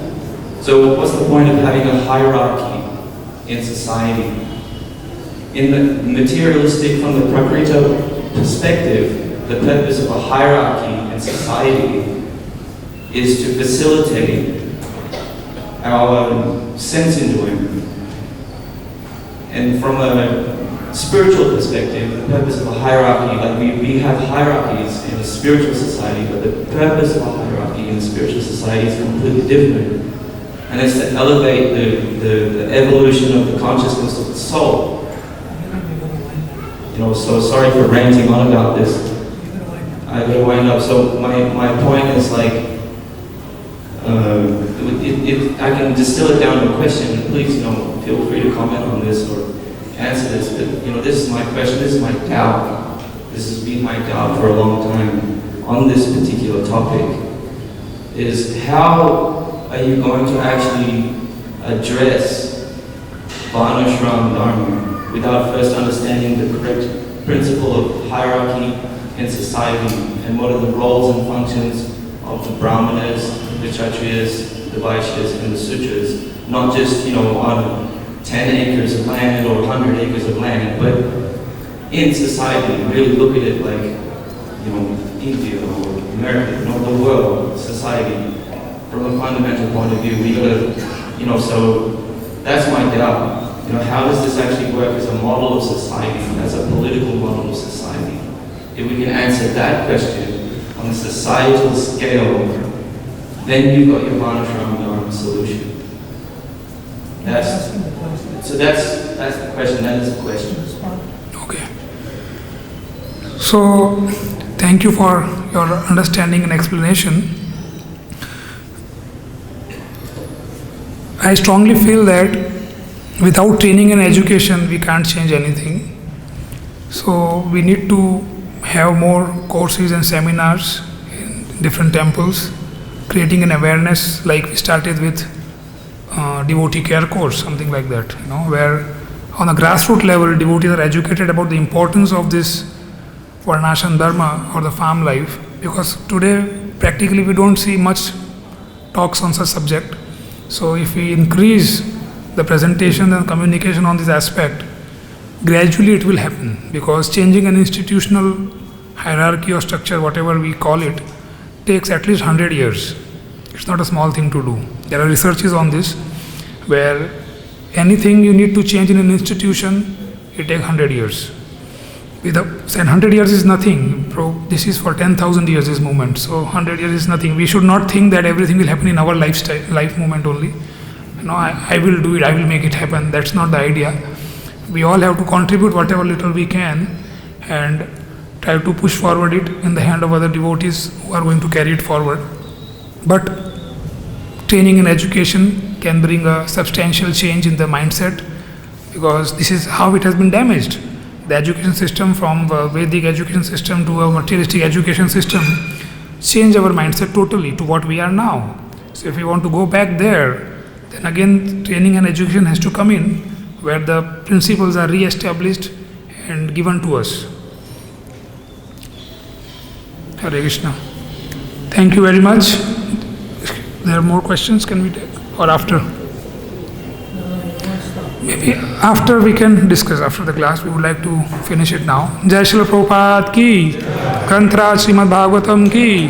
So what's the point of having a hierarchy in society? In the materialistic, from the prakrita perspective, the purpose of a hierarchy in society is to facilitate our sense enjoyment. And from a spiritual perspective, the purpose of a hierarchy, like we have hierarchies in a spiritual society, but the purpose of a hierarchy in a spiritual society is completely different. And it's to elevate the evolution of the consciousness of the soul. So sorry for ranting on about this. I gotta wind up. So my point is like, if I can distill it down to a question, please, feel free to comment on this or answer this. But this is my question. This is my doubt. This has been my doubt for a long time on this particular topic. Is how are you going to actually address varnashram dharma without first understanding the correct principle of hierarchy in society and what are the roles and functions of the brahmanas, the kshatriyas, the vaishyas, and the sudras, not just on 10 acres of land or 100 acres of land, but in society. Really look at it like India or America, the world, society, from a fundamental point of view. We gotta, so that's my doubt. How does this actually work as a model of society, as a political model of society? If we can answer that question on the societal scale, then you've got your varnashram dharma solution. That's the question. That is the question. Okay. So, thank you for your understanding and explanation. I strongly feel that without training and education, we can't change anything. So we need to have more courses and seminars in different temples, creating an awareness, like we started with devotee care course, something like that, where on a grassroots level, devotees are educated about the importance of this varnashram dharma or the farm life, because today practically we don't see much talks on such subject. So if we increase the presentation and communication on this aspect, gradually it will happen, because changing an institutional hierarchy or structure, whatever we call it, takes at least 100 years. It's not a small thing to do. There are researches on this, where anything you need to change in an institution, it takes 100 years. With 100 years is nothing. This is for 10,000 years, this movement. So 100 years is nothing. We should not think that everything will happen in our life movement only. I will do it, I will make it happen. That's not the idea. We all have to contribute whatever little we can and try to push forward it in the hand of other devotees who are going to carry it forward. But training and education can bring a substantial change in the mindset, because this is how it has been damaged. The education system, from the Vedic education system to a materialistic education system, changed our mindset totally to what we are now. So if we want to go back there, then again training and education has to come in, where the principles are re-established and given to us. Hare Krishna. Thank you very much. There are more questions, can we take? Or after? Maybe after we can discuss, after the class. We would like to finish it now. Jai Śrīla Prabhupada ki, Granthra Srimad Bhagavatam ki.